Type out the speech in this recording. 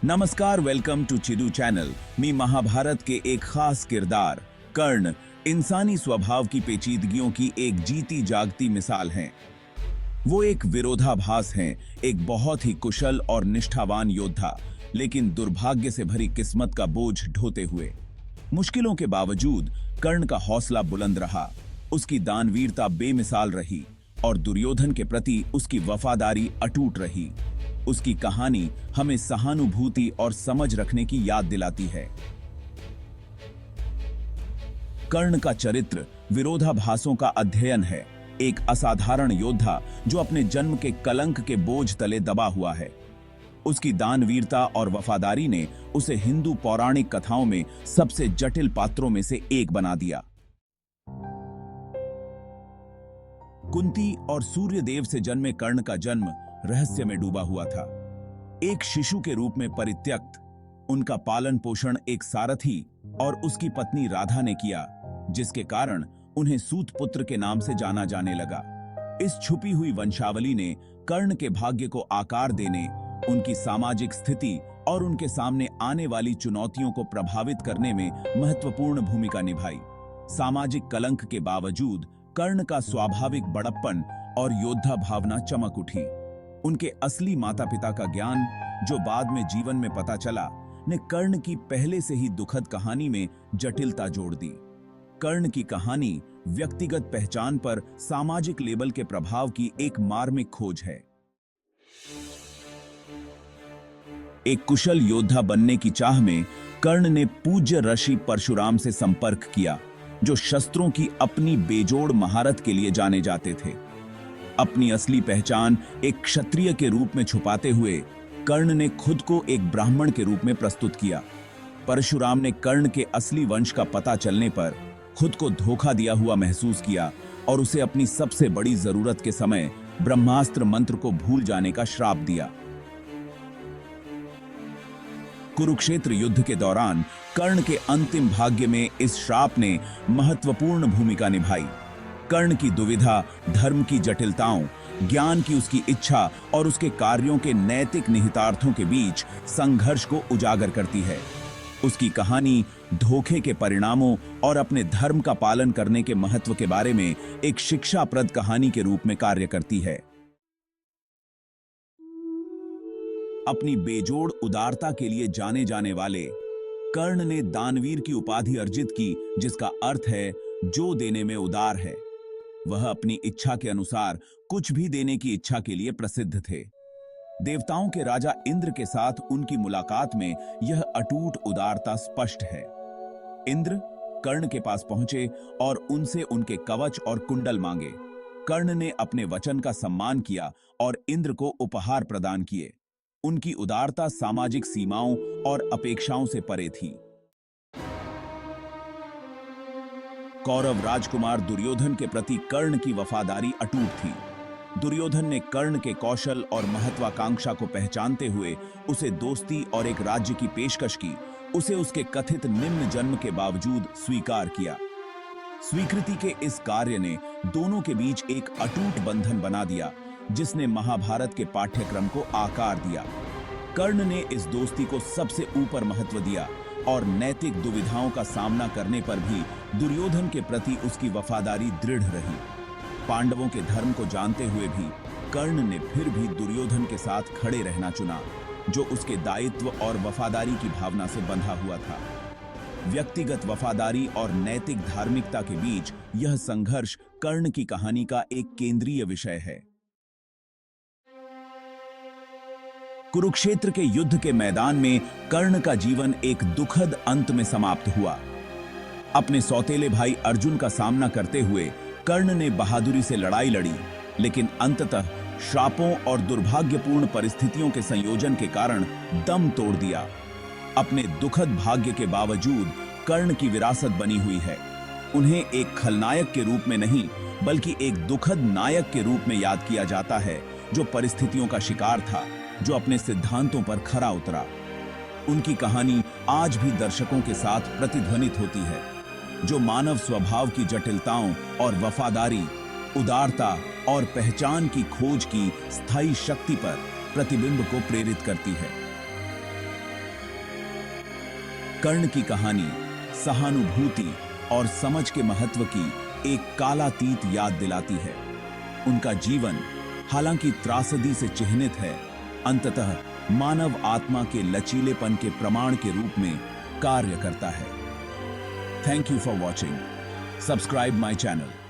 नमस्कार, welcome to चिदू channel. मी महाभारत के एक खास किरदार कर्ण इंसानी स्वभाव की पेचीदगियों की एक जीती जागती मिसाल हैं। वो एक विरोधाभास हैं, एक बहुत ही कुशल और निष्ठावान योद्धा, लेकिन दुर्भाग्य से भरी किस्मत का बोझ ढोते हुए। मुश्किलों के बावजूद कर्ण का हौसला बुलंद रहा, उसकी दानवीरता बेमिसाल रही और दुर्योधन के प्रति उसकी वफादारी अटूट रही। उसकी कहानी हमें सहानुभूति और समझ रखने की याद दिलाती है। कर्ण का चरित्र विरोधाभासों का अध्ययन है, एक असाधारण योद्धा जो अपने जन्म के कलंक के बोझ तले दबा हुआ है। उसकी दानवीरता और वफादारी ने उसे हिंदू पौराणिक कथाओं में सबसे जटिल पात्रों में से एक बना दिया। कुंती और सूर्यदेव से जन्मे कर्ण का जन्म रहस्य में डूबा हुआ था। एक शिशु के रूप में परित्यक्त, उनका पालन पोषण एक सारथी और उसकी पत्नी राधा ने किया, जिसके कारण उन्हें सूत पुत्र के नाम से जाना जाने लगा। इस छुपी हुई वंशावली ने कर्ण के भाग्य को आकार देने, उनकी सामाजिक स्थिति और उनके सामने आने वाली चुनौतियों को प्रभावित करने में महत्वपूर्ण भूमिका निभाई। सामाजिक कलंक के बावजूद कर्ण का स्वाभाविक बड़प्पन और योद्धा भावना चमक उठी। उनके असली माता पिता का ज्ञान, जो बाद में जीवन में पता चला, ने कर्ण की पहले से ही दुखद कहानी में जटिलता जोड़ दी। कर्ण की कहानी व्यक्तिगत पहचान पर सामाजिक लेबल के प्रभाव की एक मार्मिक खोज है। एक कुशल योद्धा बनने की चाह में कर्ण ने पूज्य ऋषि परशुराम से संपर्क किया, जो शस्त्रों की अपनी बेजोड़ महारत के लिए जाने जाते थे। अपनी असली पहचान एक क्षत्रिय के रूप में छुपाते हुए कर्ण ने खुद को एक ब्राह्मण के रूप में प्रस्तुत किया। परशुराम ने कर्ण के असली वंश का पता चलने पर खुद को धोखा दिया हुआ महसूस किया और उसे अपनी सबसे बड़ी जरूरत के समय ब्रह्मास्त्र मंत्र को भूल जाने का श्राप दिया। कुरुक्षेत्र युद्ध के दौरान कर्ण के अंतिम भाग्य में इस श्राप ने महत्वपूर्ण भूमिका निभाई। कर्ण की दुविधा धर्म की जटिलताओं, ज्ञान की उसकी इच्छा और उसके कार्यों के नैतिक निहितार्थों के बीच संघर्ष को उजागर करती है। उसकी कहानी धोखे के परिणामों और अपने धर्म का पालन करने के महत्व के बारे में एक शिक्षाप्रद कहानी के रूप में कार्य करती है। अपनी बेजोड़ उदारता के लिए जाने जाने वाले कर्ण ने दानवीर की उपाधि अर्जित की, जिसका अर्थ है जो देने में उदार है। वह अपनी इच्छा के अनुसार कुछ भी देने की इच्छा के लिए प्रसिद्ध थे। देवताओं के राजा इंद्र के साथ उनकी मुलाकात में यह अटूट उदारता स्पष्ट है। इंद्र कर्ण के पास पहुंचे और उनसे उनके कवच और कुंडल मांगे। कर्ण ने अपने वचन का सम्मान किया और इंद्र को उपहार प्रदान किए। उनकी उदारता सामाजिक सीमाओं और अपेक्षाओं से परे थी। कौरव राजकुमार दुर्योधन के प्रति कर्ण की वफादारी अटूट थी। दुर्योधन ने कर्ण के कौशल और महत्वाकांक्षा को पहचानते हुए उसे दोस्ती और एक राज्य की पेशकश की। उसे उसके कथित निम्न जन्म के बावजूद स्वीकार किया। स्वीकृति के इस कार्य ने दोनों के बीच एक अटूट बंधन बना दिया, जिसने महाभारत के पाठ्यक्रम को आकार दिया। कर्ण ने इस दोस्ती को सबसे ऊपर महत्व दिया और नैतिक दुविधाओं का सामना करने पर भी दुर्योधन के प्रति उसकी वफादारी दृढ़ रही। पांडवों के धर्म को जानते हुए भी कर्ण ने फिर भी दुर्योधन के साथ खड़े रहना चुना, जो उसके दायित्व और वफादारी की भावना से बंधा हुआ था। व्यक्तिगत वफादारी और नैतिक धार्मिकता के बीच यह संघर्ष कर्ण की कहानी का एक केंद्रीय विषय है। कुरुक्षेत्र के युद्ध के मैदान में कर्ण का जीवन एक दुखद अंत में समाप्त हुआ। अपने सौतेले भाई अर्जुन का सामना करते हुए कर्ण ने बहादुरी से लड़ाई लड़ी, लेकिन अंततः श्रापों और दुर्भाग्यपूर्ण परिस्थितियों के संयोजन के कारण दम तोड़ दिया। अपने दुखद भाग्य के बावजूद कर्ण की विरासत बनी हुई है। उन्हें एक खलनायक के रूप में नहीं, बल्कि एक दुखद नायक के रूप में याद किया जाता है, जो परिस्थितियों का शिकार था, जो अपने सिद्धांतों पर खरा उतरा। उनकी कहानी आज भी दर्शकों के साथ प्रतिध्वनित होती है, जो मानव स्वभाव की जटिलताओं और वफादारी, उदारता और पहचान की खोज की स्थायी शक्ति पर प्रतिबिंब को प्रेरित करती है। कर्ण की कहानी सहानुभूति और समझ के महत्व की एक कालातीत याद दिलाती है। उनका जीवन हालांकि त्रासदी से चिह्नित है, अंततः मानव आत्मा के लचीलेपन के प्रमाण के रूप में कार्य करता है। Thank you for watching. Subscribe my channel.